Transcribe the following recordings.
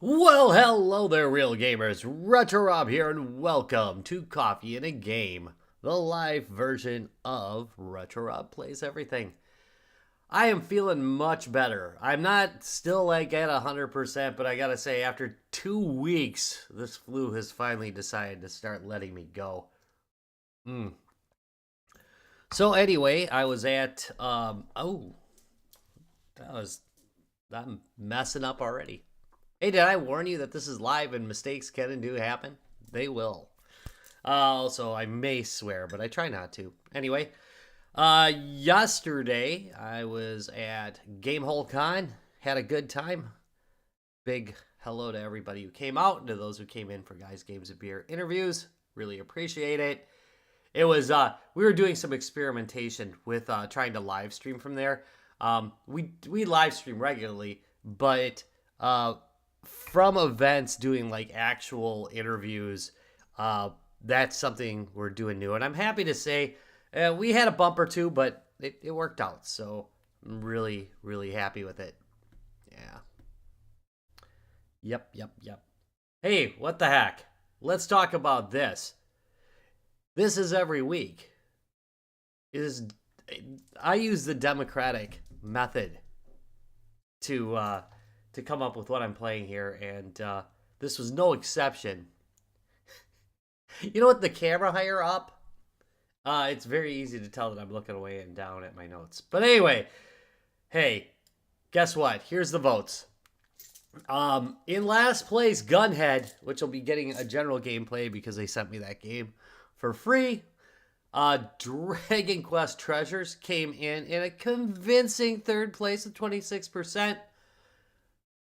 Well, hello there, real gamers. Retro Rob here, and welcome to Coffee and a Game, the live version of Retro Rob Plays Everything. I am feeling much better. I'm not still like at 100%, but I gotta say, after 2 weeks, this flu has finally decided to start letting me go. So anyway, I was at, I'm messing up already. Hey, did I warn you that this is live and mistakes can and do happen? They will. Also, I may swear, but I try not to. Anyway, yesterday I was at Gamehole Con. Had a good time. Big hello to everybody who came out and to those who came in for Guys, Games, and Beer interviews. Really appreciate it. It was, we were doing some experimentation with trying to live stream from there. We live stream regularly, but from events doing like actual interviews, that's something we're doing new. And I'm happy to say we had a bump or two, but it worked out. So I'm really, really happy with it. Yeah. Yep. Hey, what the heck? Let's talk about this. This is every week. I use the democratic method to come up with what I'm playing here, and this was no exception. You know what? The camera higher up, it's very easy to tell that I'm looking away and down at my notes. But anyway, hey, guess what? Here's the votes. In last place, Gunhead, which will be getting a general gameplay because they sent me that game for free. Dragon Quest Treasures came in a convincing third place with 26%.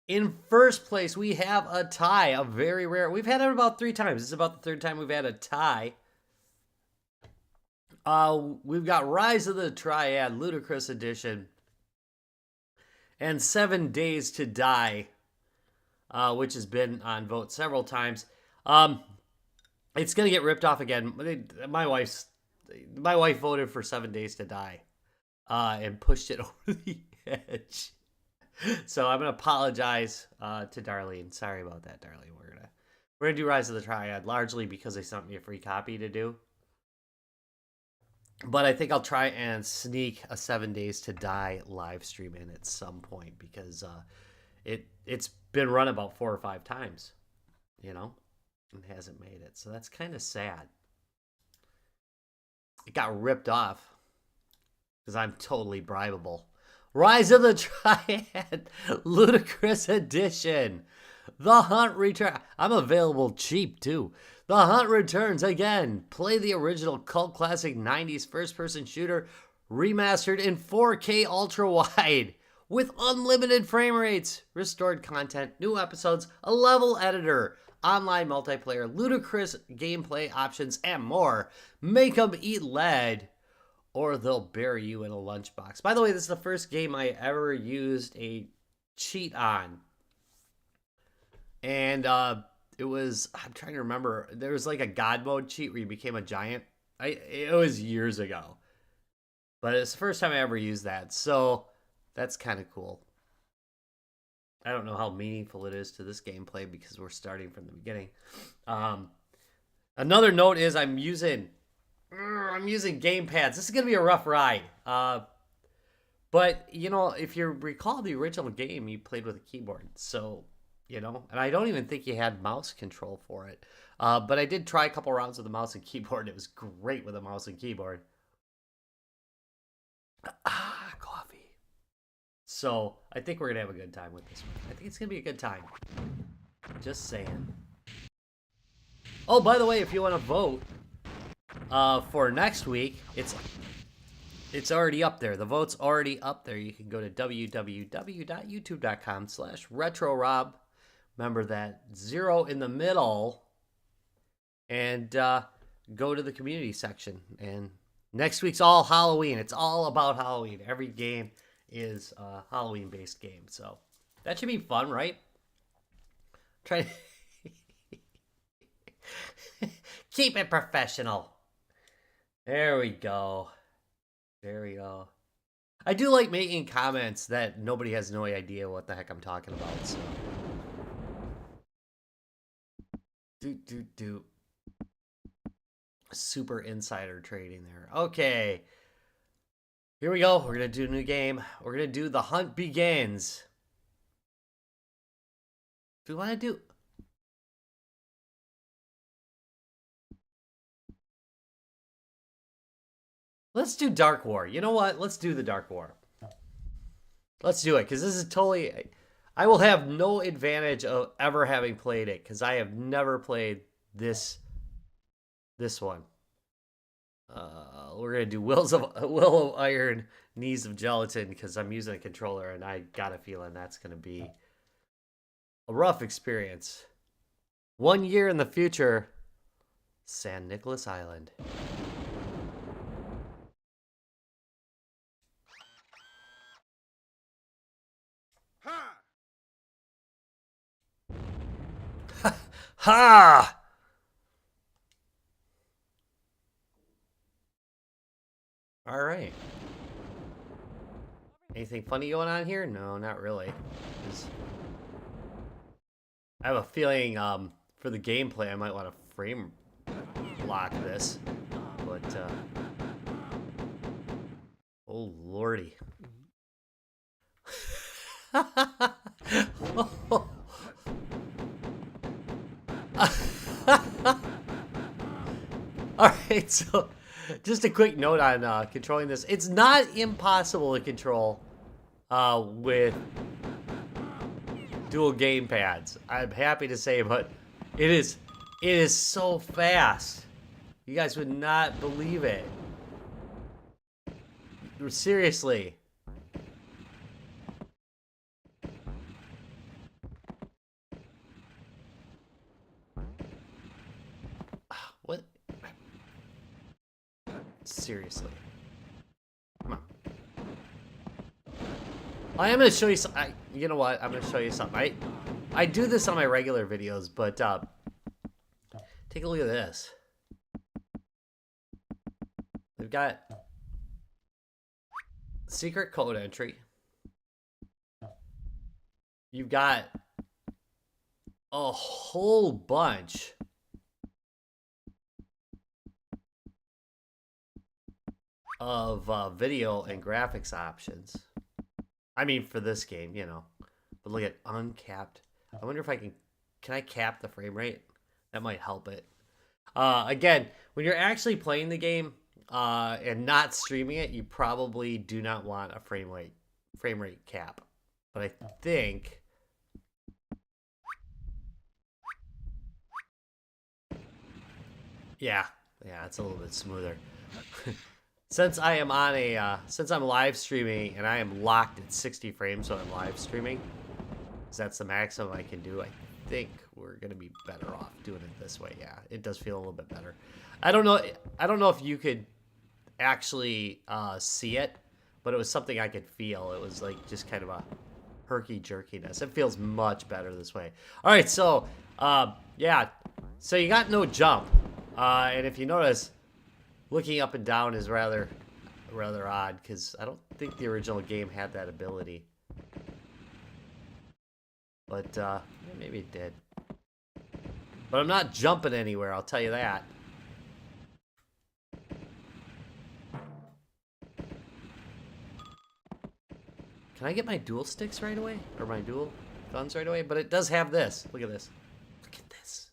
In first place, we have a tie, a very rare. We've had it about 3 times. This is about the third time we've had a tie. We've got Rise of the Triad, Ludicrous Edition, and 7 Days to Die, which has been on vote several times. It's gonna get ripped off again. My wife voted for 7 Days to Die, and pushed it over the edge. So I'm gonna apologize to Darlene. Sorry about that, Darlene. We're gonna do Rise of the Triad largely because they sent me a free copy to do. But I think I'll try and sneak a 7 Days to Die live stream in at some point because it's been run about 4 or 5 times, and hasn't made it. So that's kind of sad. It got ripped off because I'm totally bribable. Rise of the Triad, Ludicrous Edition. The Hunt returns. I'm available cheap, too. The Hunt returns again. Play the original cult classic 90s first-person shooter remastered in 4K ultra-wide with unlimited frame rates, restored content, new episodes, a level editor, online multiplayer, ludicrous gameplay options, and more. Make 'em eat lead, or they'll bury you in a lunchbox. By the way, this is the first game I ever used a cheat on. And it was, I'm trying to remember, there was like a God mode cheat where you became a giant. It was years ago. But it's the first time I ever used that. So that's kind of cool. I don't know how meaningful it is to this gameplay because we're starting from the beginning. Another note is I'm using game pads. This is going to be a rough ride. But, if you recall the original game, you played with a keyboard. So, and I don't even think you had mouse control for it. But I did try a couple rounds with the mouse and keyboard. It was great with a mouse and keyboard. Coffee. So, I think we're going to have a good time with this one. I think it's going to be a good time. Just saying. Oh, by the way, if you want to vote for next week, it's already up there. The vote's already up there. You can go to www.youtube.com/retrorob. Remember that 0 in the middle, and go to the community section. And next week's all Halloween. It's all about Halloween. Every game is a Halloween-based game. So that should be fun, right? Try keep it professional. There we go. I do like making comments that nobody has no idea what the heck I'm talking about. So do. Super insider trading there. Okay. Here we go. We're going to do a new game. We're going to do The Hunt Begins. Do we want to do... Let's do Dark War. You know what? Let's do the Dark War. Let's do it, because this is totally... I will have no advantage of ever having played it, because I have never played this one. We're going to do Will of Iron, Knees of Gelatin, because I'm using a controller, and I got a feeling that's going to be a rough experience. 1 year in the future, San Nicolas Island. Ha! All right. Anything funny going on here? No, not really. I have a feeling for the gameplay I might want to frame lock this. But oh lordy. Alright, so just a quick note on controlling this. It's not impossible to control with dual game pads. I'm happy to say, but it is so fast. You guys would not believe it. Seriously. What? Seriously. Come on. I am going to show you something. You know what? I'm going to show you something. I do this on my regular videos, but take a look at this. We've got secret code entry. You've got a whole bunch of video and graphics options. I mean, for this game, you know. But look at uncapped. I wonder if can I cap the frame rate? That might help it. Again, when you're actually playing the game and not streaming it, you probably do not want a frame rate cap. But I think... Yeah, it's a little bit smoother. Since I am on since I'm live streaming and I am locked at 60 frames when I'm live streaming, because that's the maximum I can do, I think we're gonna be better off doing it this way. Yeah, it does feel a little bit better. I don't know if you could actually see it, but it was something I could feel. It was like just kind of a herky jerkiness. It feels much better this way. All right, so yeah, so you got no jump, and if you notice, looking up and down is rather odd, because I don't think the original game had that ability. But maybe it did. But I'm not jumping anywhere, I'll tell you that. Can I get my dual sticks right away? Or my dual guns right away? But it does have this. Look at this. Look at this.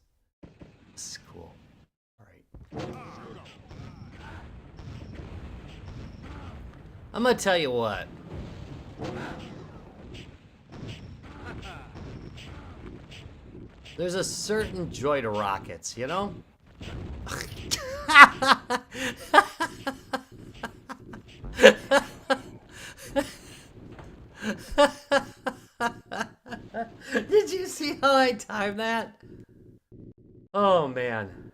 This is cool. Alright. I'm gonna tell you what. There's a certain joy to rockets, you know? Did you see how I timed that? Oh, man.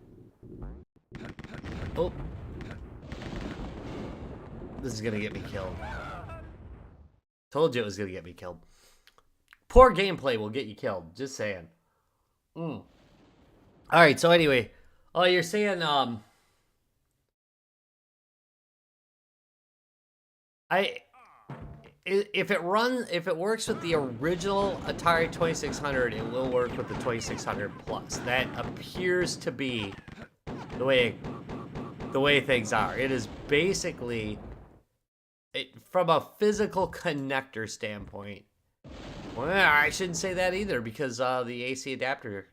Oh. This is gonna get me killed. Told you it was gonna get me killed. Poor gameplay will get you killed. Just saying. Alright, so anyway. Oh, you're saying, if it works with the original Atari 2600, it will work with the 2600 Plus. That appears to be the way things are. It is basically, from a physical connector standpoint. Well, I shouldn't say that either, because the AC adapter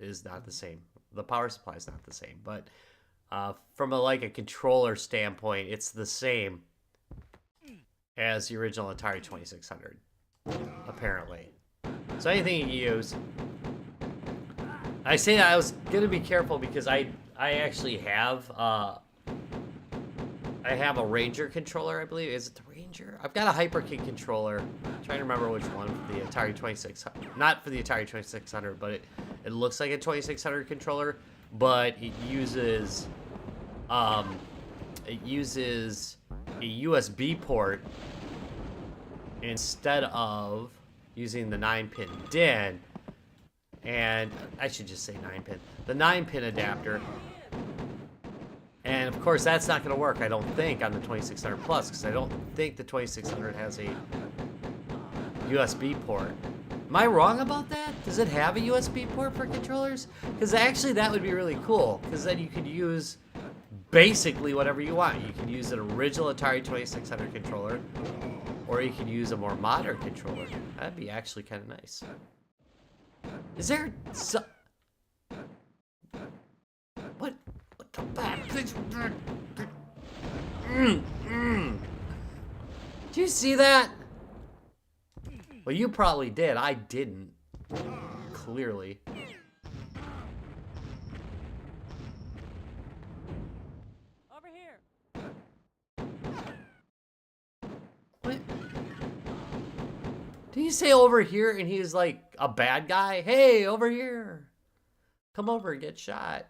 is not the same. The power supply is not the same, but from a controller standpoint, it's the same as the original Atari 2600, apparently. So anything you use. I say that I was gonna be careful because I actually have I have a Ranger controller, I believe. Is it the Ranger? I've got a HyperKid controller. I'm trying to remember which one for the Atari 2600. Not for the Atari 2600, but it looks like a 2600 controller, but it uses a USB port instead of using the 9-pin DIN, and I should just say 9-pin. The 9-pin adapter. And of course that's not going to work, I don't think, on the 2600 Plus, because I don't think the 2600 has a USB port. Am I wrong about that? Does it have a USB port for controllers? Because actually that would be really cool, because then you could use basically whatever you want. You could use an original Atari 2600 controller, or you could use a more modern controller. That'd be actually kind of nice. Is there so... What the bad? Do you see that? Well, you probably did. I didn't. Clearly. Over here. What? Did you say over here and he's like a bad guy? Hey, over here. Come over and get shot.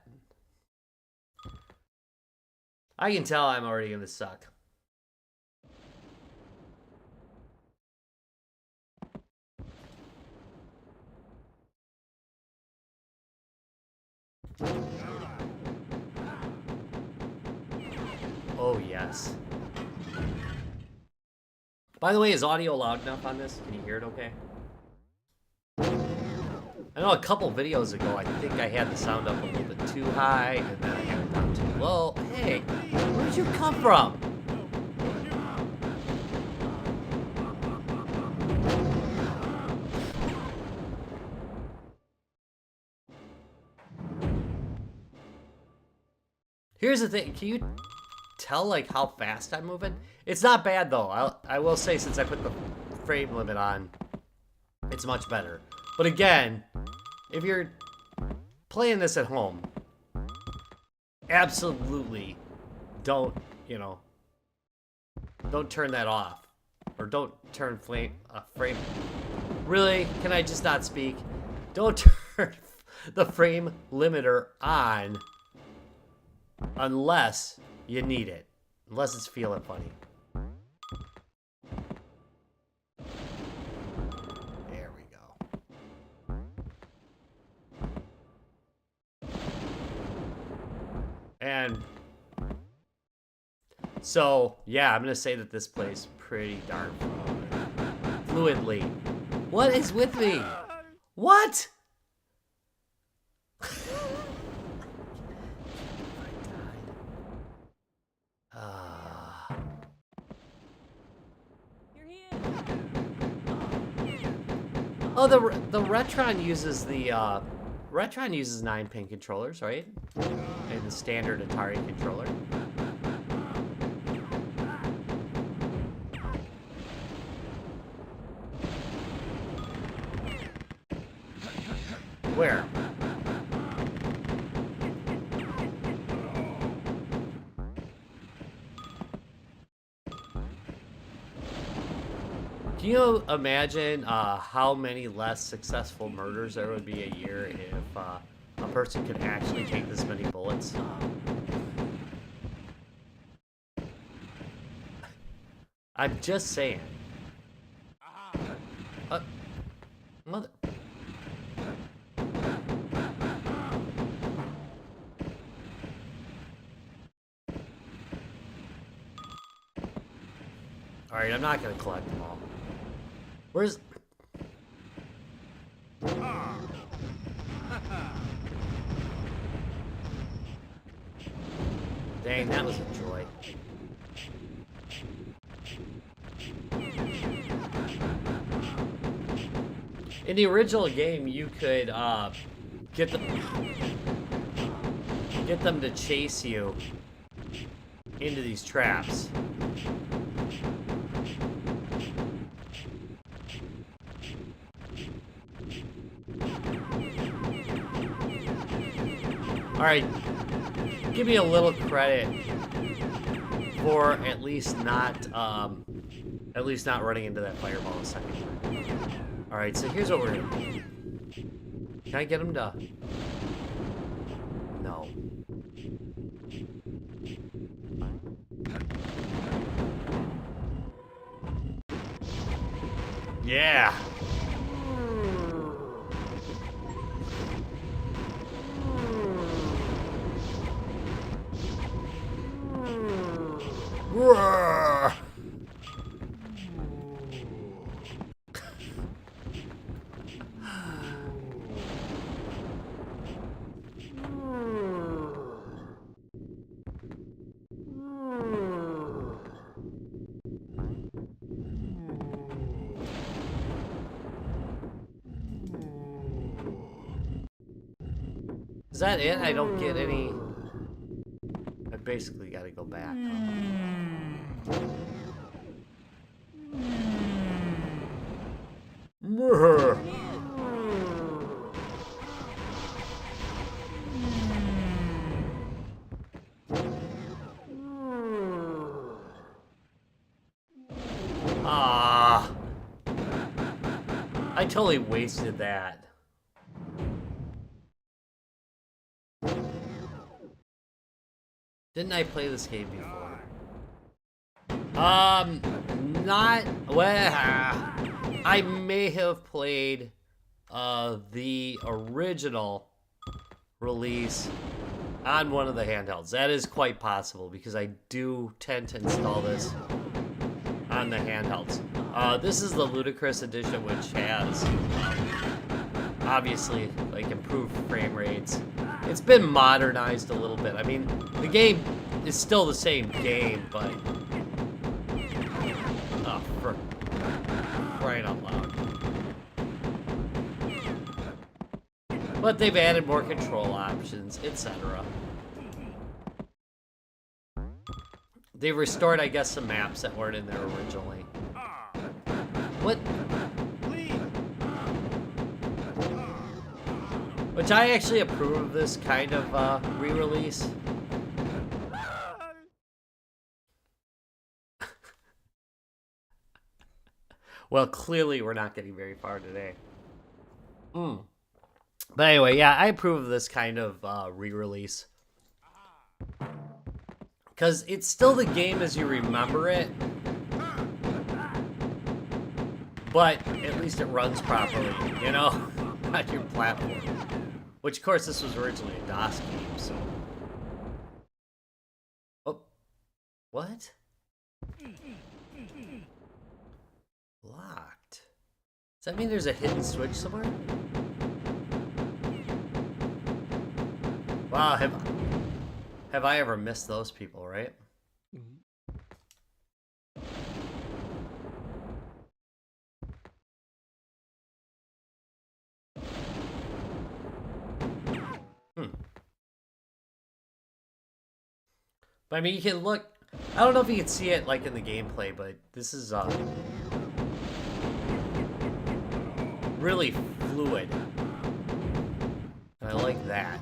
I can tell I'm already gonna suck. Oh, yes. By the way, is audio loud enough on this? Can you hear it okay? I know a couple videos ago, I think I had the sound up a little bit too high, and then I had it down too low. Hey, where'd you come from? Here's the thing, can you tell how fast I'm moving? It's not bad though. I will say, since I put the frame limit on, it's much better. But again, if you're playing this at home, absolutely don't, don't turn that off. Or don't turn frame. Really? Can I just not speak? Don't turn the frame limiter on unless you need it. Unless it's feeling funny. There we go. And so, yeah, I'm gonna say that this plays pretty darn fluidly. What is with me? What? Oh, the Retron uses Retron uses 9-pin controllers, right? And the standard Atari controller. Where? Can you imagine how many less successful murders there would be a year if a person could actually take this many bullets? I'm just saying. Mother... Alright, I'm not gonna collect them all. Where's... Dang, that was a joy. In the original game, you could get them to chase you into these traps. All right, give me a little credit for at least not running into that fireball a second time. All right, so here's what we're gonna do. Can I get him to? No. Yeah. Roar. Is that it? I don't get any... I basically gotta go back. Ah, I totally wasted that. Didn't I play this game before? Not well. I may have played the original release on one of the handhelds. That is quite possible because I do tend to install this on the handhelds. This is the Ludicrous edition, which has obviously like improved frame rates. It's been modernized a little bit. I mean, the game is still the same game, but for crying out loud. But they've added more control options, etc. They've restored, I guess, some maps that weren't in there originally. What? Which I actually approve of this kind of re-release. Well, clearly we're not getting very far today. But anyway, yeah, I approve of this kind of re-release. Because it's still the game as you remember it. But at least it runs properly, you know, on your platform. Which, of course, this was originally a DOS game, so... Oh. What? Locked. Does that mean there's a hidden switch somewhere? Wow, have I ever missed those people, right? But I mean, you can look... I don't know if you can see it, like, in the gameplay, but this is, really fluid. And I like that.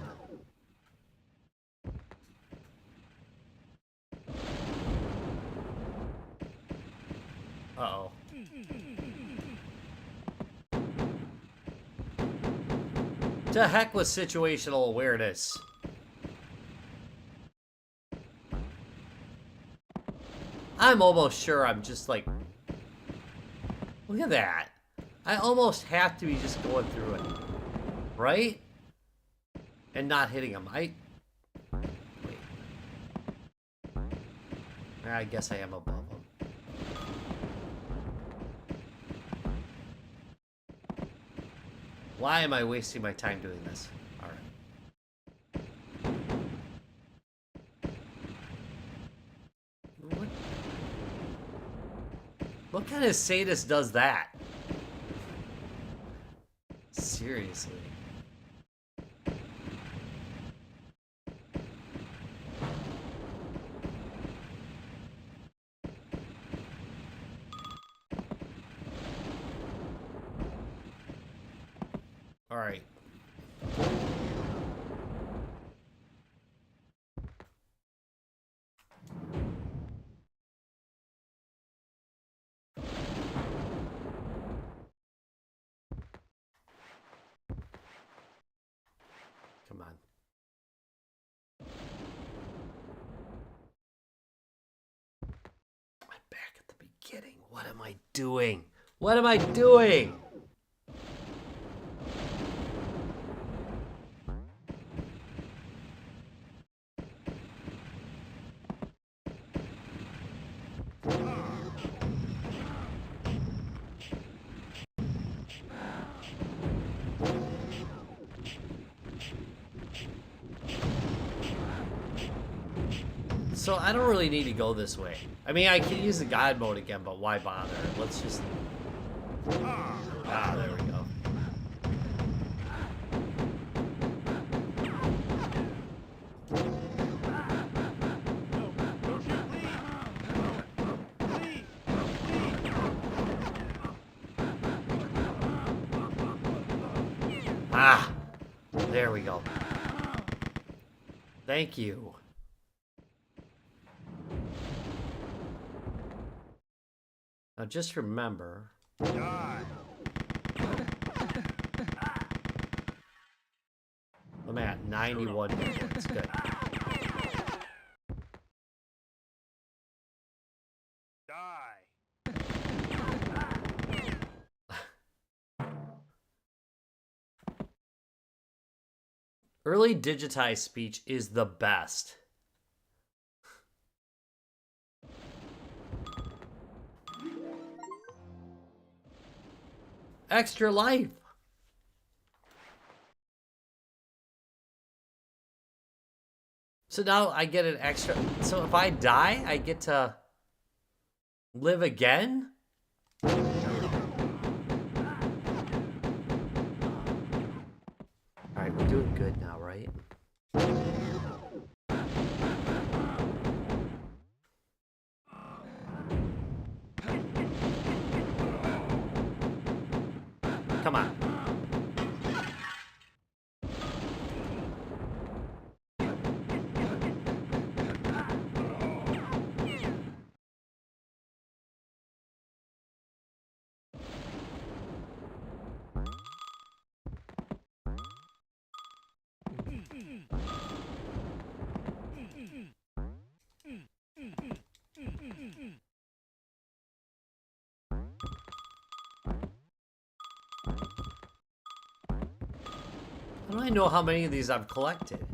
Uh-oh. To heck with situational awareness. I'm almost sure I'm just like... Look at that. I almost have to be just going through it. Right? And not hitting him. Wait. I guess I am above him. Why am I wasting my time doing this? Alright. What kind of sadist does that? Seriously. All right. Come on. I'm back at the beginning. What am I doing? What am I doing? So I don't really need to go this way. I mean, I can use the God mode again, but why bother? Let's just... Ah, there we go. Ah, there we go. Thank you. Now just remember. I'm at 91 minutes. Good. Early digitized speech is the best. Extra life. So now I get an extra. So if I die, I get to live again? All right, we're doing good now, right? Come on. How do I know how many of these I've collected?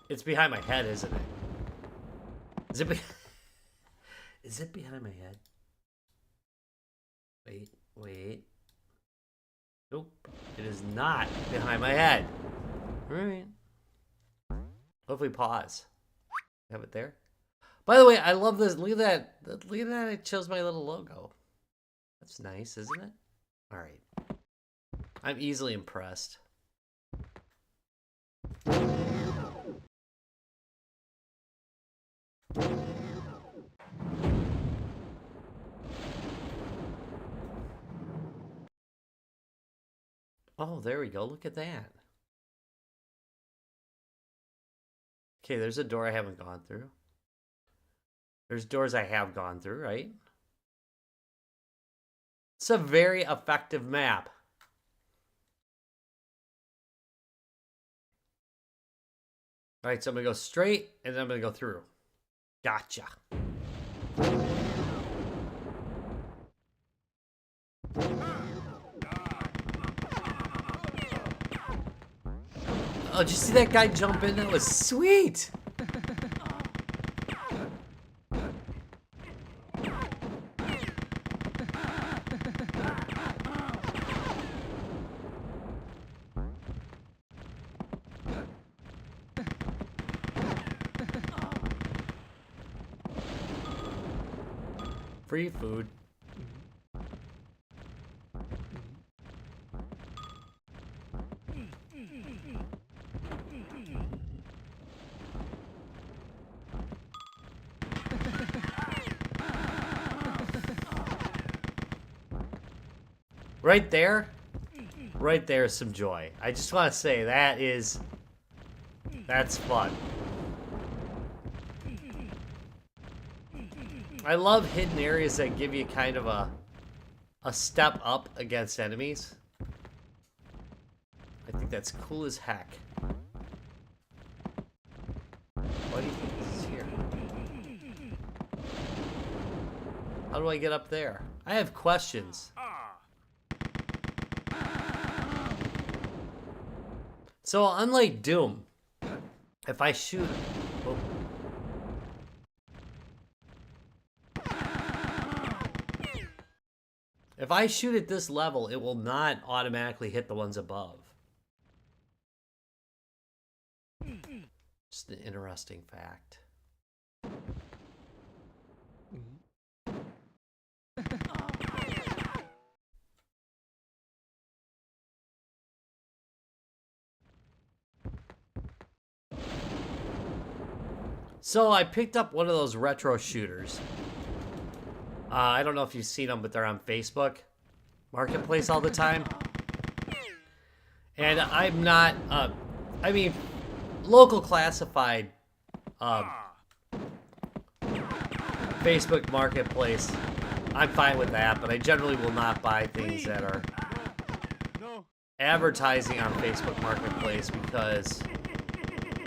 It's behind my head, isn't it? Is it Is it behind my head? Wait. Nope. It is not behind my head. Alright. Hopefully pause. Have it there. By the way, I love this. Look at that. Look at that. It shows my little logo. That's nice, isn't it? Alright. I'm easily impressed. Oh, there we go. Look at that. Okay, there's a door I haven't gone through. There's doors I have gone through, right? It's a very effective map. All right, so I'm going to go straight, and then I'm going to go through. Gotcha. Oh, did you see that guy jump in? That was sweet. Free food. Right there is some joy. I just want to say that's fun. I love hidden areas that give you kind of a step up against enemies. I think that's cool as heck. Why do you think this is here? How do I get up there? I have questions. So unlike Doom, if I shoot... Oh. If I shoot at this level, it will not automatically hit the ones above. Just an interesting fact. So I picked up one of those retro shooters. I don't know if you've seen them, but they're on Facebook Marketplace all the time. And I'm not, I mean, local classified Facebook Marketplace, I'm fine with that, but I generally will not buy things that are advertising on Facebook Marketplace because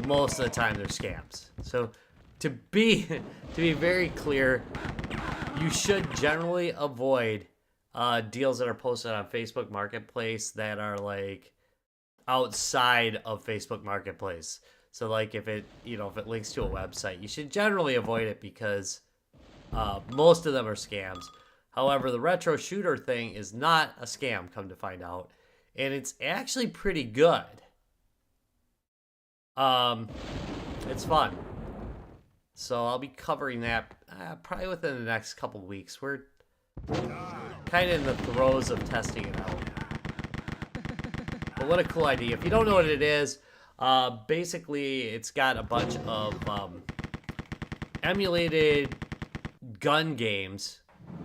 most of the time they're scams. So to be very clear, you should generally avoid deals that are posted on Facebook Marketplace that are like outside of Facebook Marketplace. So like if it links to a website, you should generally avoid it because most of them are scams. However, the retro shooter thing is not a scam, come to find out, and it's actually pretty good. It's fun. So I'll be covering that probably within the next couple weeks. We're kind of in the throes of testing it out. But what a cool idea. If you don't know what it is, basically it's got a bunch of emulated gun games.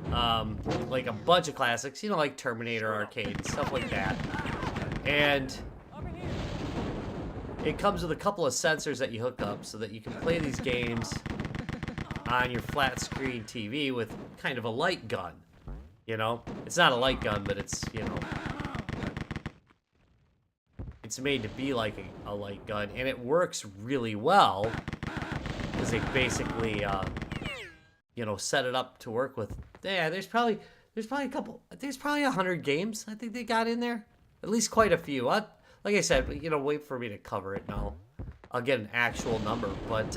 Like a bunch of classics, like Terminator Arcade and stuff like that. And it comes with a couple of sensors that you hook up so that you can play these games on your flat screen TV with kind of a light gun. It's not a light gun, but it's, it's made to be like a light gun, and it works really well because they basically, set it up to work with. Yeah, there's probably 100 games I think they got in there, at least quite a few. Like I said, wait for me to cover it now. I'll get an actual number, but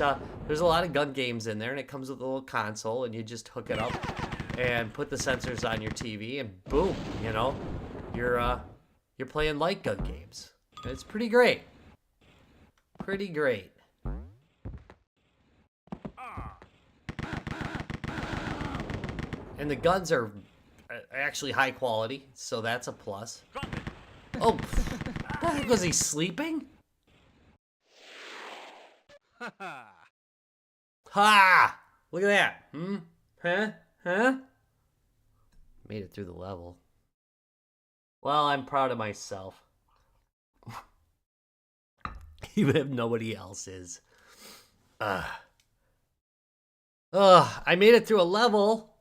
there's a lot of gun games in there, and it comes with a little console, and you just hook it up and put the sensors on your TV, and boom, you're playing light gun games. It's pretty great. Pretty great. And the guns are actually high quality, so that's a plus. Oh, what the heck, was he sleeping? Ha! Look at that. Huh? Made it through the level. Well, I'm proud of myself. Even if nobody else is. I made it through a level.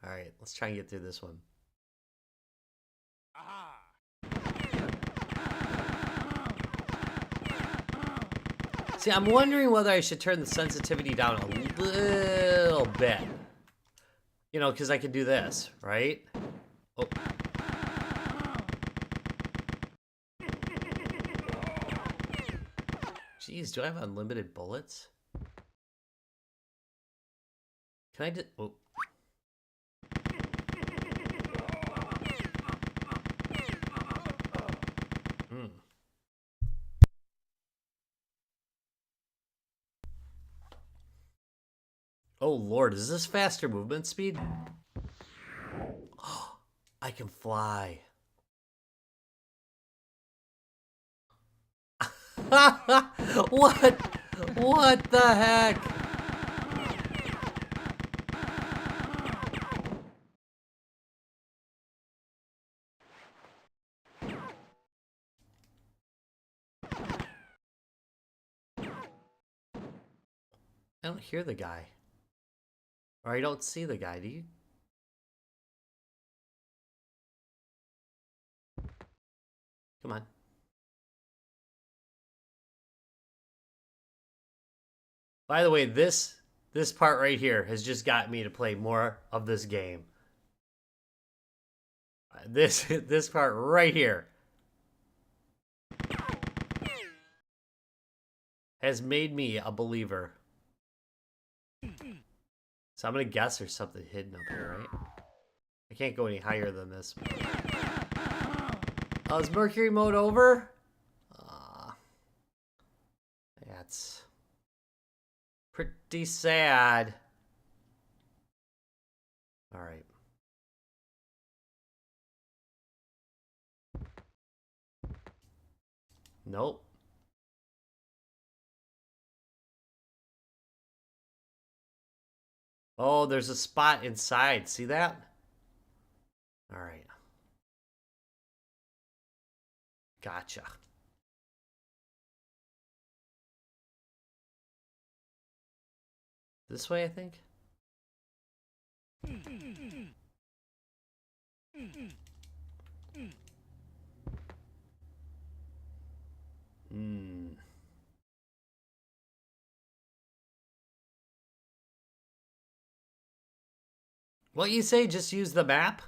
Alright, let's try and get through this one. See, I'm wondering whether I should turn the sensitivity down a little bit. Because I could do this, right? Oh. Jeez, do I have unlimited bullets? Can I just... Oh. Oh Lord, is this faster movement speed? I can fly. What? What the heck? I don't hear the guy. Or I don't see the guy, do you? Come on. By the way, this part right here has just got me to play more of this game. This part right here has made me a believer. So I'm gonna guess there's something hidden up here, right? I can't go any higher than this. Oh, is Mercury mode over? That's pretty sad. All right. Nope. Oh, there's a spot inside. See that? All right. Gotcha. This way, I think? Hmm. What you say? Just use the map?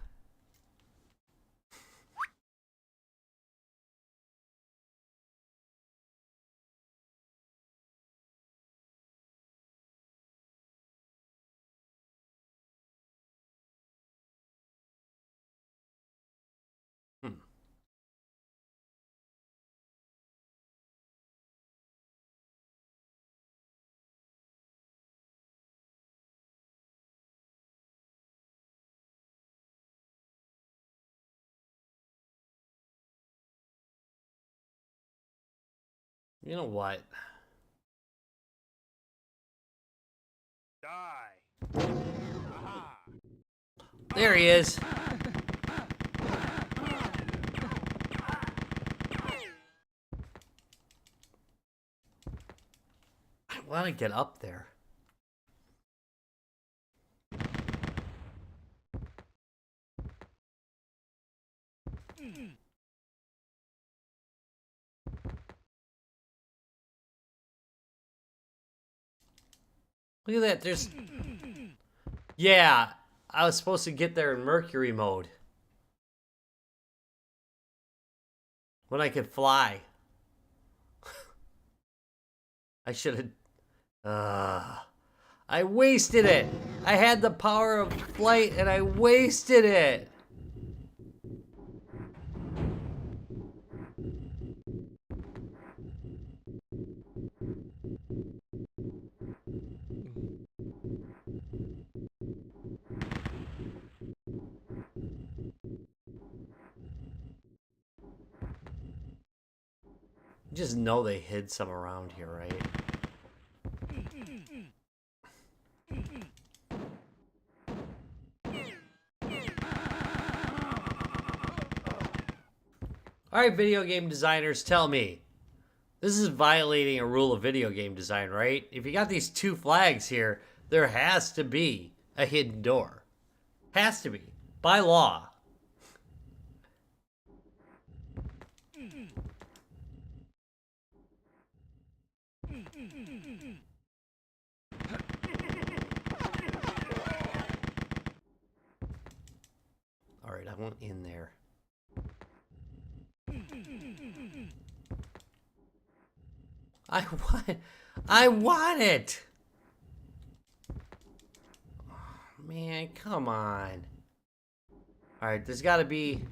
Hmm. You know what? Die. Aha. There he is. I want to get up there. Look at that. There's... Yeah, I was supposed to get there in Mercury mode. When I could fly. I should have... I wasted it. I had the power of flight and I wasted it. You just know they hid some around here, right? Alright, video game designers, tell me. This is violating a rule of video game design, right? If you got these two flags here, there has to be a hidden door. Has to be. By law. Alright, I want in there. I want it! Oh, man, come on. Alright, there's gotta be...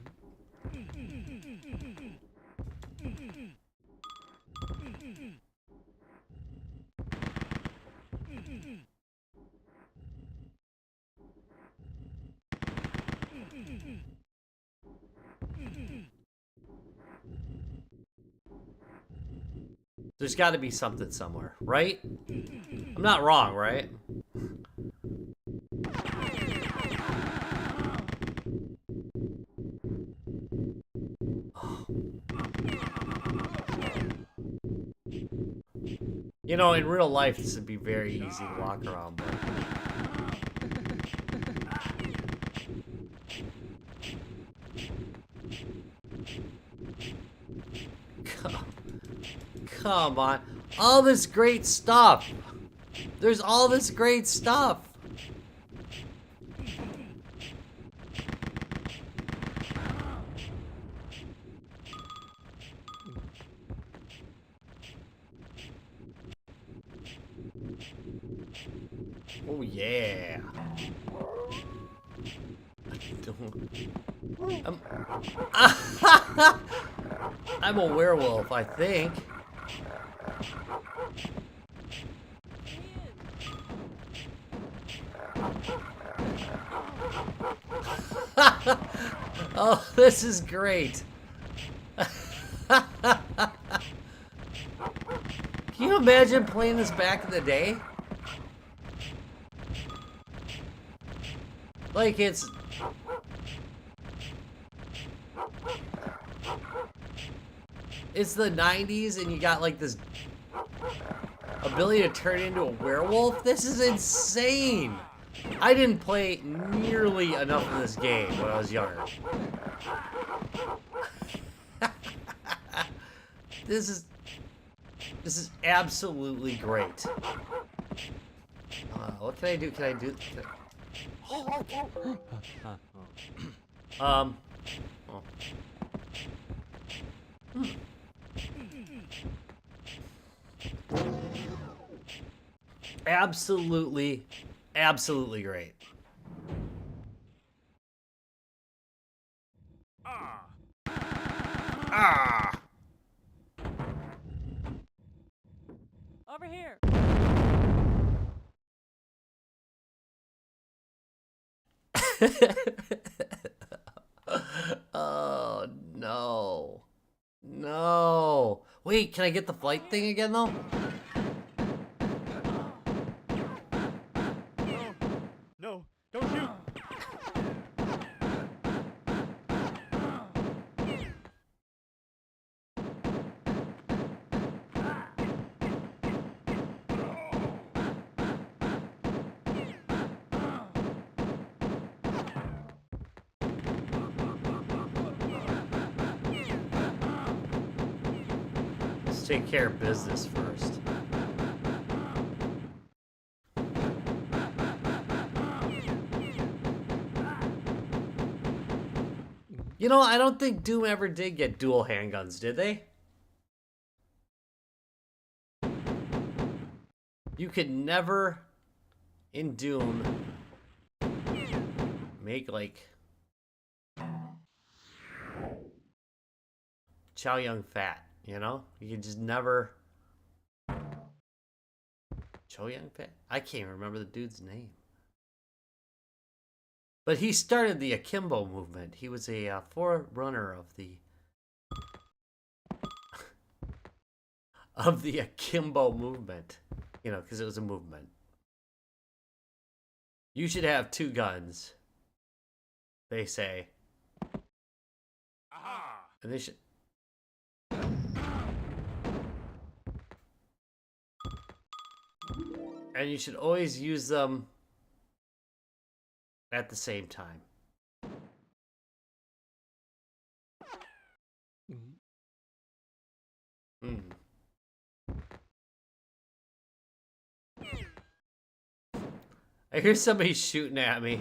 There's got to be something somewhere, right? I'm not wrong, right? You know, in real life, this would be very easy to walk around, but... Come on. All this great stuff. There's all this great stuff. Oh, yeah. I'm a werewolf, I think. Oh, this is great. Can you imagine playing this back in the day? Like it's the 90s and you got like this ability to turn into a werewolf? This is insane. I didn't play nearly enough of this game when I was younger. This is absolutely great. What can I do? Oh. Absolutely great. Ah! Over here. Oh, no. No. Wait, can I get the flight thing again, though? No, don't shoot. Let's take care of business first. You know, I don't think Doom ever did get dual handguns, did they? You could never, in Doom, make, like, Chow Yun Fat, you know? You could just never... Chow Yun Fat? I can't remember the dude's name. But he started the Akimbo movement. He was a forerunner of the Akimbo movement. You know, because it was a movement. You should have 2 guns, they say. Aha! And they should... And you should always use them at the same time. Mm. I hear somebody shooting at me.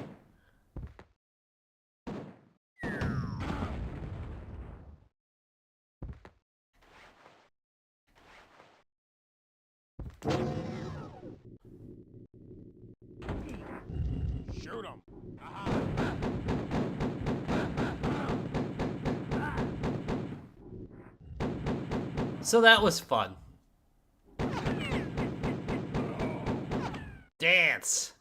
Shoot him. So that was fun. Dance.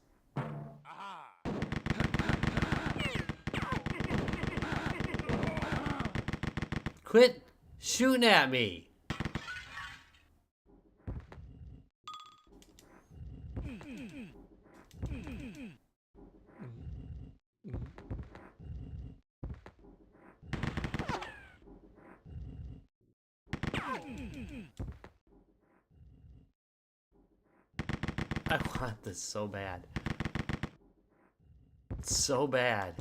Quit shooting at me. I want this so bad. So bad.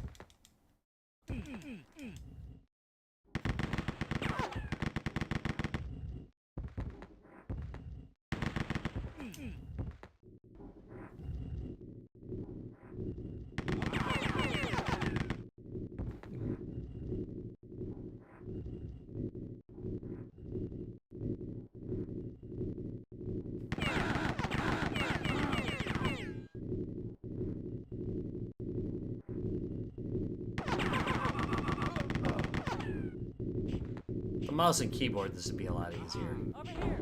The mouse and keyboard, this would be a lot easier. Over here.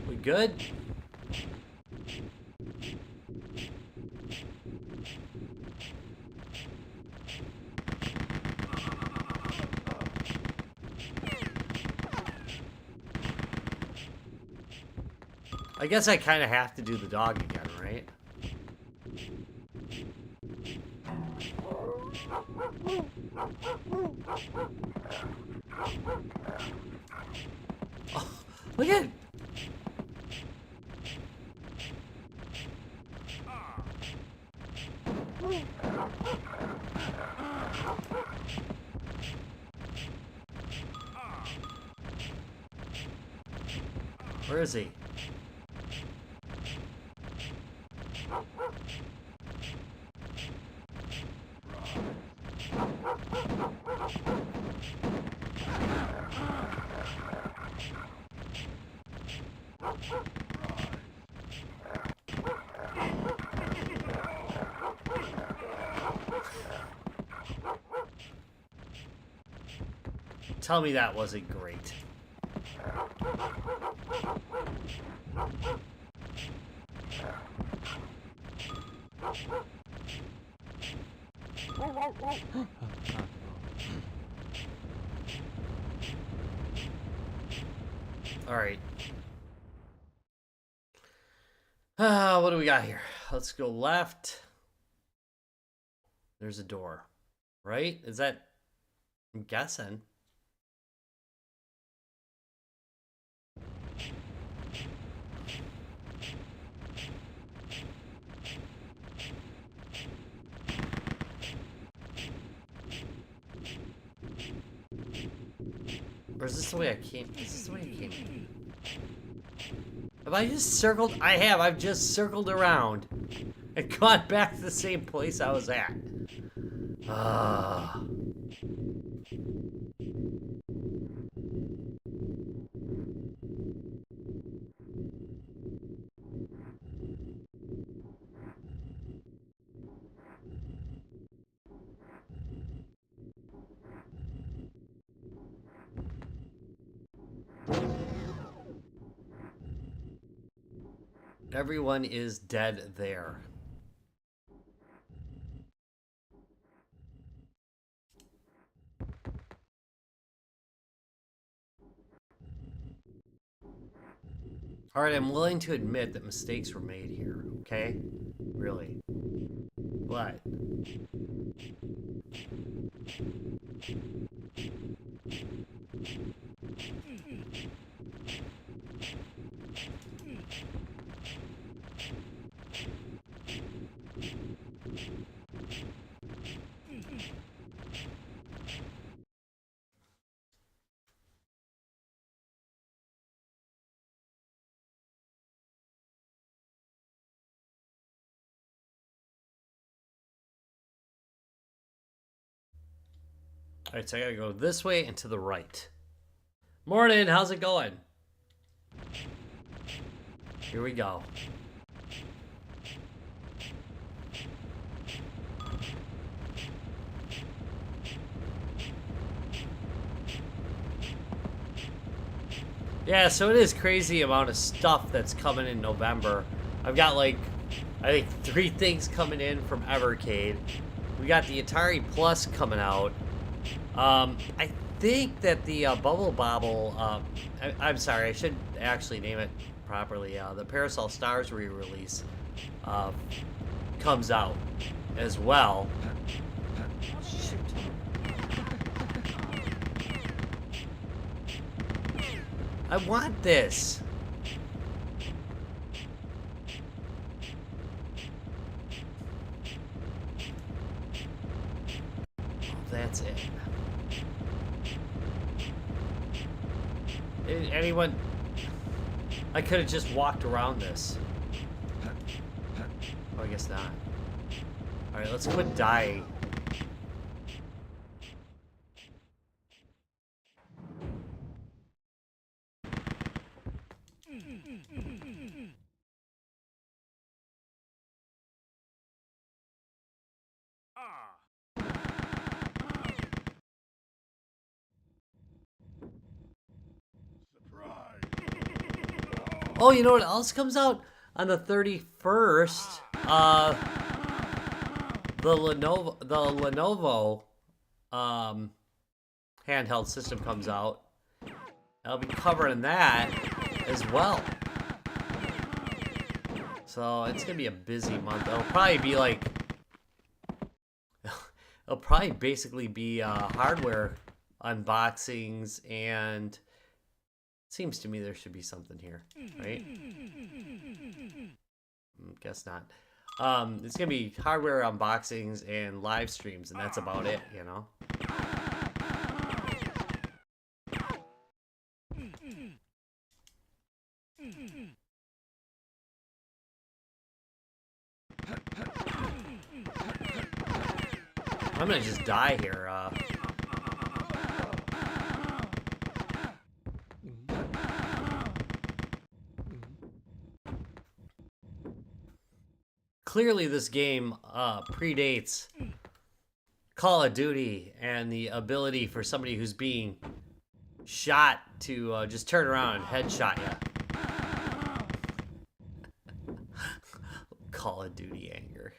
We good? I guess I kind of have to do the dog again, right? Oh, look at it! Where is he? Tell me that wasn't great. All right. What do we got here? Let's go left. There's a door, right? Is that? I'm guessing. Or is this the way I came? Is this the way I came? Have I just circled? I have. I've just circled around and gone back to the same place I was at. Everyone is dead there. All right, I'm willing to admit that mistakes were made here, okay? Really. But all right, so I gotta go this way and to the right. Morning, how's it going? Here we go. Yeah, so it is crazy amount of stuff that's coming in November. I've got like, I think 3 things coming in from Evercade. We got the Atari Plus coming out. I think that the Bubble Bobble, I'm sorry, I should actually name it properly. The Parasol Stars re-release comes out as well. Shoot. I want this. That's it. Anyone? I could have just walked around this. Oh, I guess not. Alright, let's quit dying. Oh, you know what else comes out on the 31st? The Lenovo handheld system comes out. I'll be covering that as well. So it's gonna be a busy month. It'll probably be like, it'll probably basically be hardware unboxings, and seems to me there should be something here, right? Guess not. It's gonna be hardware unboxings and live streams, and that's about it, you know? I'm gonna just die here. Clearly this game predates Call of Duty and the ability for somebody who's being shot to just turn around and headshot you. Call of Duty anger.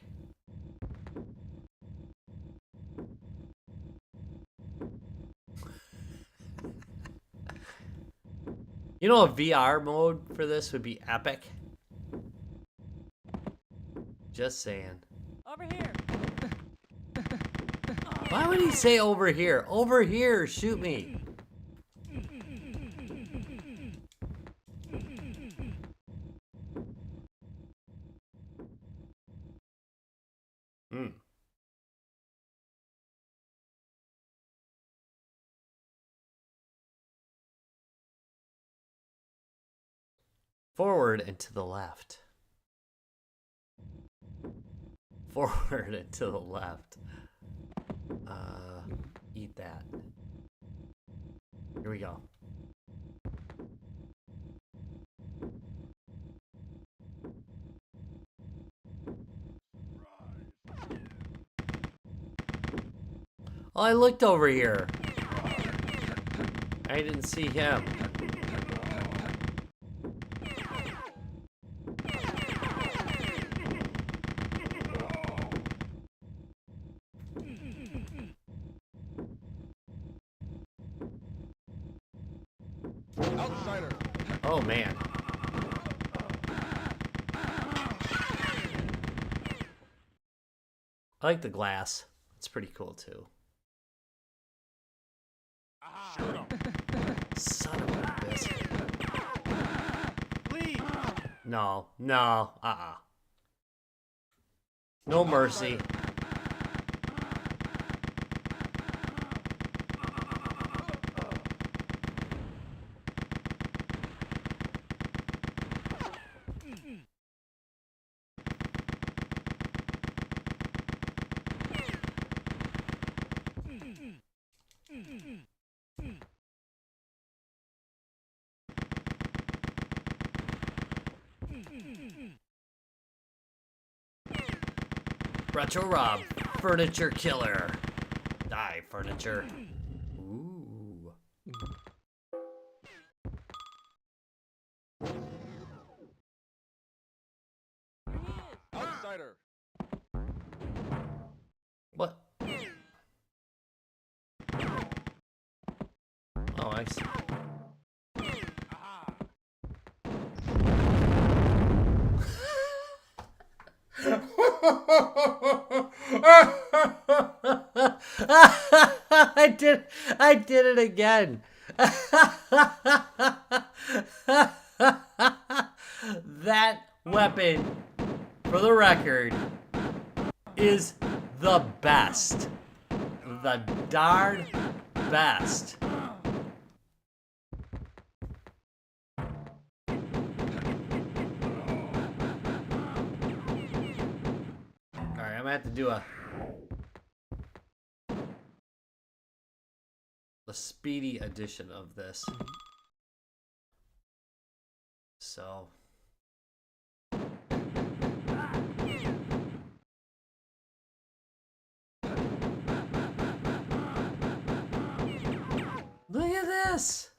You know, a VR mode for this would be epic. Just saying. Over here. Why would he say over here? Over here, shoot me. Forward and to the left. Forward and to the left. Eat that. Here we go. Oh, I looked over here. I didn't see him. Outsider. Oh, man. I like the glass. It's pretty cool, too. Shoot him. Son of a biscuit. Please. No, no, no mercy. Retro Rob, furniture killer. Die, furniture. Ooh. Outsider. What? Nice. I did it again. That weapon, for the record, is the best. The darn best. Alright, I'm gonna have to do a speedy edition of this. So look at this.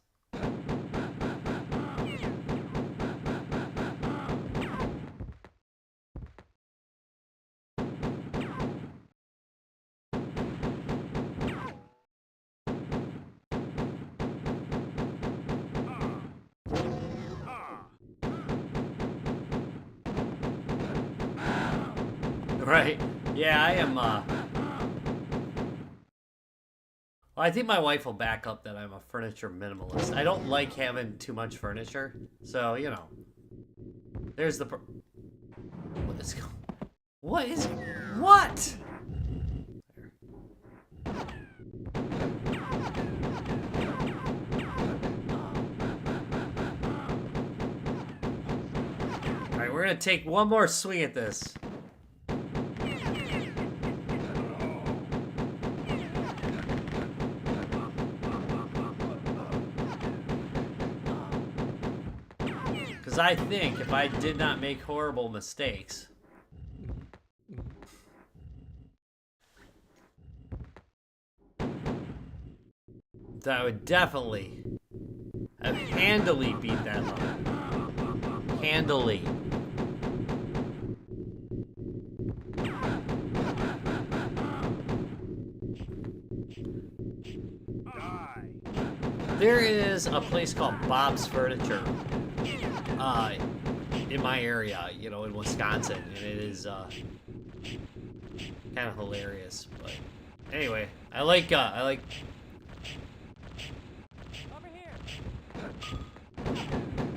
Right. Yeah, I am, well, I think my wife will back up that I'm a furniture minimalist. I don't like having too much furniture. So, you know. There's the what is going... What is... What? Alright, we're gonna take one more swing at this. Because I think if I did not make horrible mistakes, that I would definitely have handily beat that level. Handily. There is a place called Bob's Furniture in my area, you know, in Wisconsin, and it is kind of hilarious. But anyway, I like Over here.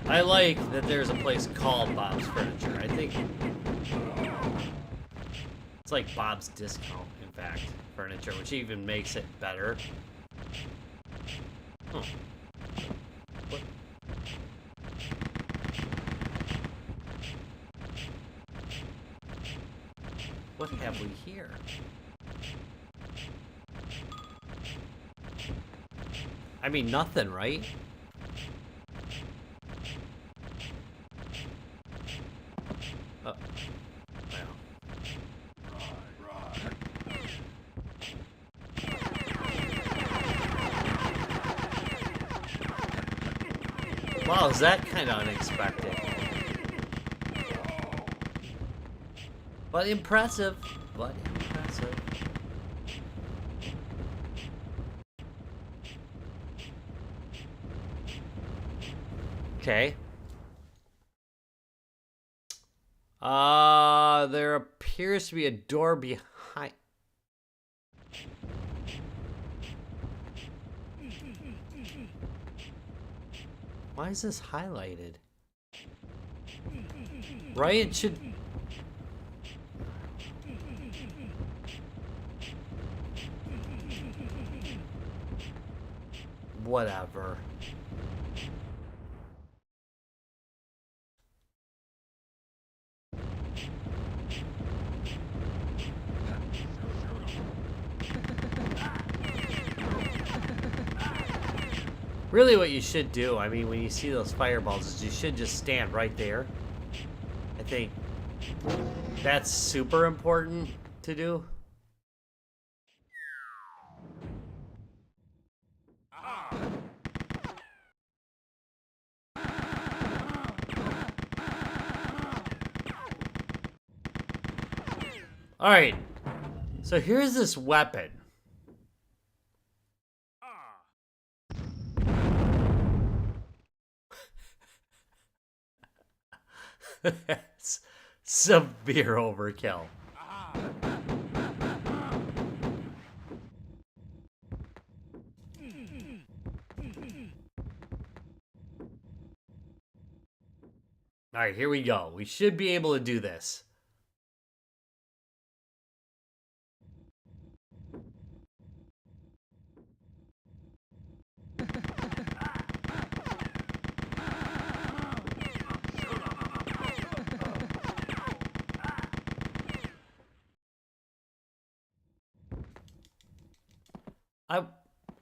I like that there's a place called Bob's Furniture. I think it's like Bob's Discount, in fact, furniture, which even makes it better. Huh. What have we here? I mean, nothing, right? Oh. Wow, is that kind of unexpected? But impressive. But impressive. Okay. There appears to be a door behind. Why is this highlighted? Right? It should... Whatever. Really what you should do, I mean, when you see those fireballs, is you should just stand right there. I think that's super important to do. Alright, so here's this weapon. That's severe overkill. Alright, here we go. We should be able to do this.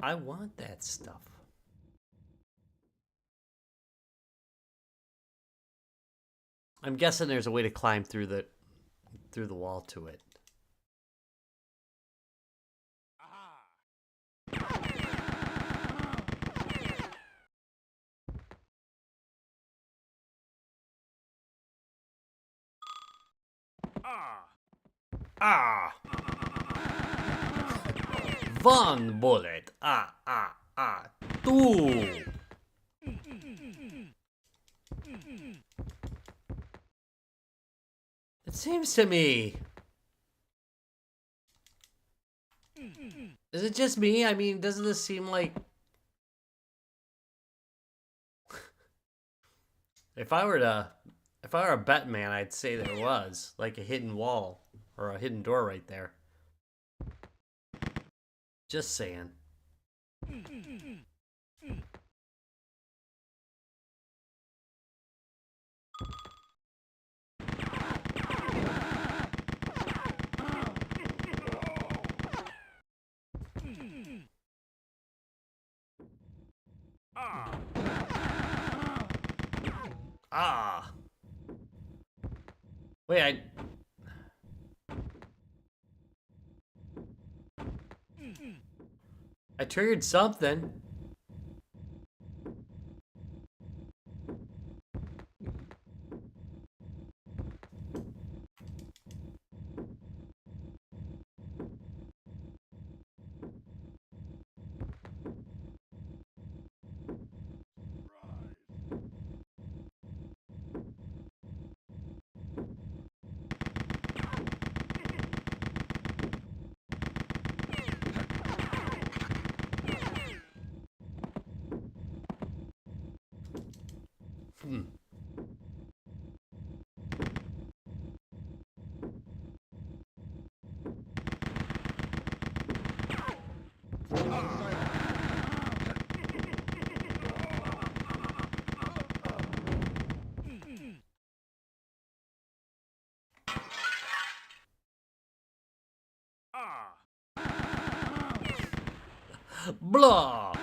I want that stuff. I'm guessing there's a way to climb through the wall to it. Ah! One bullet. Two. It seems to me. Is it just me? I mean, doesn't this seem like... If I were a bet man, I'd say there was like a hidden wall or a hidden door right there. Just saying. Ah. Wait, I triggered something. Blah.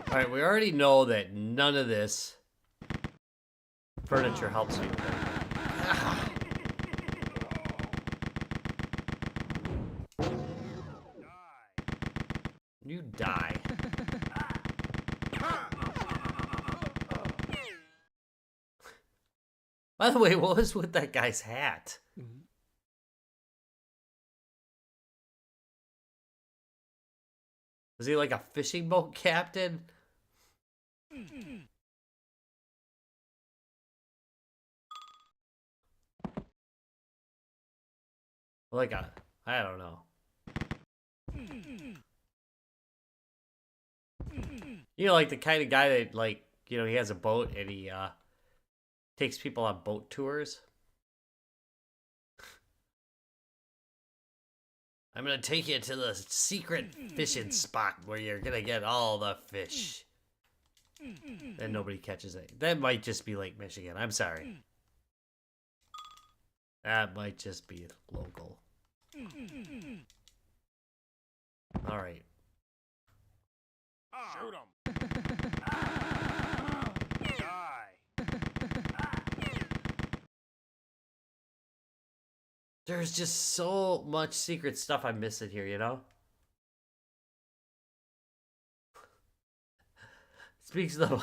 Alright, we already know that none of this furniture helps me with anything. You die. By the way, what was with that guy's hat? Was he like a fishing boat captain? Like I don't know. You know, like the kind of guy that, like, you know, he has a boat and he takes people on boat tours. I'm gonna take you to the secret fishing spot where you're gonna get all the fish. And nobody catches it. That might just be Lake Michigan. I'm sorry. That might just be local. Alright. Shoot him. Die. There's just so much secret stuff I'm missing here, you know? Speaks of the...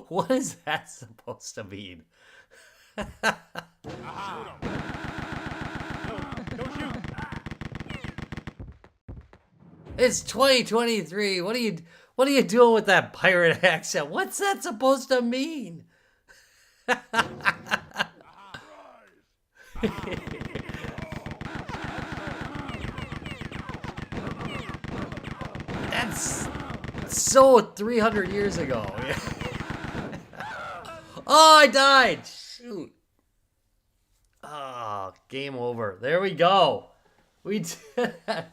What is that supposed to mean? Shoot 'em. No, don't shoot. It's 2023. What are you doing with that pirate accent? What's that supposed to mean? That's so 300 years ago. Oh, I died. Shoot. Oh, game over. There we go. We did it.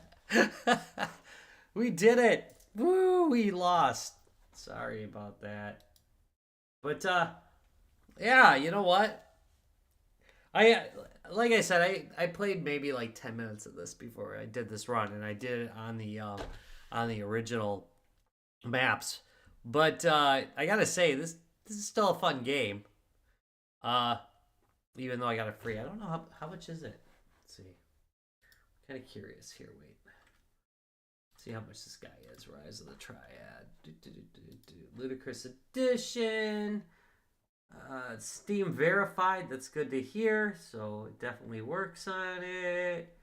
We did it. Woo, we lost. Sorry about that. But yeah, you know what? Like I said, I played maybe like 10 minutes of this before I did this run, and I did it on the original maps. But I gotta say, this is still a fun game. Even though I got it free. I don't know how much is it. Let's see. I'm kind of curious here. Wait. See how much this guy is. Rise of the Triad. Ludicrous edition. Steam verified. That's good to hear. So it definitely works on it.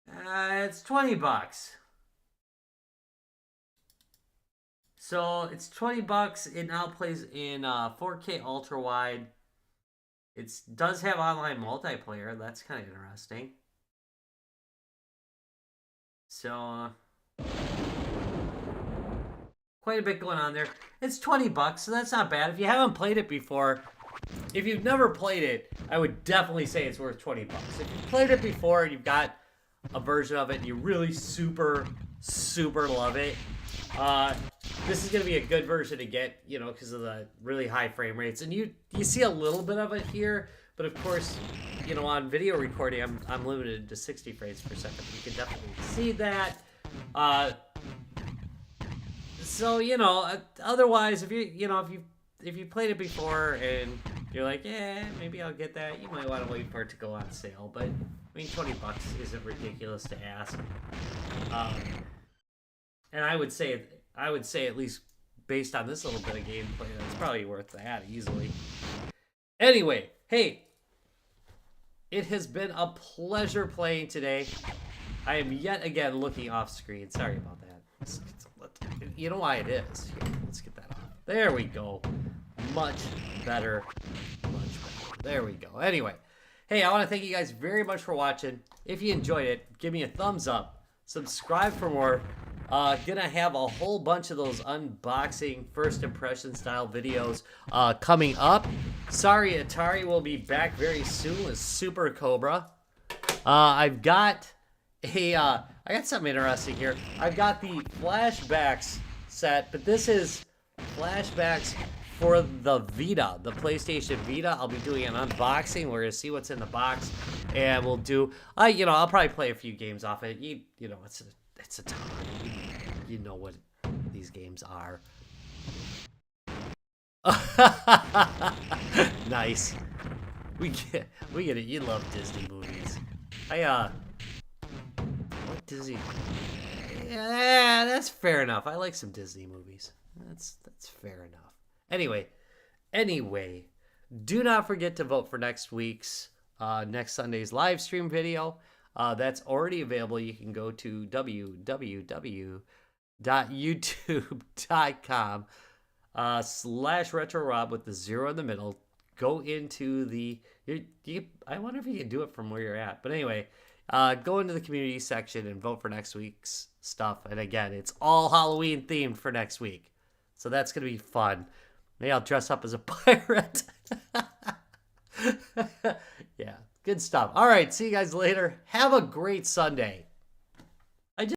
It's $20. So it's $20. It now plays in 4K ultra wide. It does have online multiplayer. That's kind of interesting. So quite a bit going on there. It's $20, so that's not bad. If you haven't played it before, if you've never played it, I would definitely say it's worth $20. If you've played it before and you've got a version of it and you really super love it, this is going to be a good version to get, you know, because of the really high frame rates. And you see a little bit of it here, but of course, you know, on video recording, I'm limited to 60 frames per second. You can definitely see that. So, you know, otherwise, if you played it before and you're like, yeah, maybe I'll get that, you might want to wait for it to go on sale. But I mean, $20 isn't ridiculous to ask. And I would say at least based on this little bit of gameplay, that's probably worth that easily. Anyway, hey, it has been a pleasure playing today. I am yet again looking off screen. Sorry about that. You know why it is. Here, let's get that off. There we go. Much better. There we go. Anyway, hey, I want to thank you guys very much for watching. If you enjoyed it, give me a thumbs up. Subscribe for more. Gonna have a whole bunch of those unboxing, first impression style videos coming up. Sorry, Atari will be back very soon with Super Cobra. I've got I got something interesting here. I've got the flashbacks set, but this is flashbacks for the Vita, the PlayStation Vita. I'll be doing an unboxing. We're gonna see what's in the box, and we'll do. I'll probably play a few games off it. You know, it's a ton. You know what these games are. Nice. We get it. You love Disney movies. What Disney? Yeah, that's fair enough. I like some Disney movies. That's fair enough. Anyway, do not forget to vote for next Sunday's live stream video. That's already available. You can go to www.youtube.com/RetroRob with the 0 in the middle. Go into the... I wonder if you can do it from where you're at. But anyway, go into the community section and vote for next week's stuff. And again, it's all Halloween themed for next week. So that's going to be fun. Maybe I'll dress up as a pirate. Yeah, good stuff. All right, see you guys later. Have a great Sunday.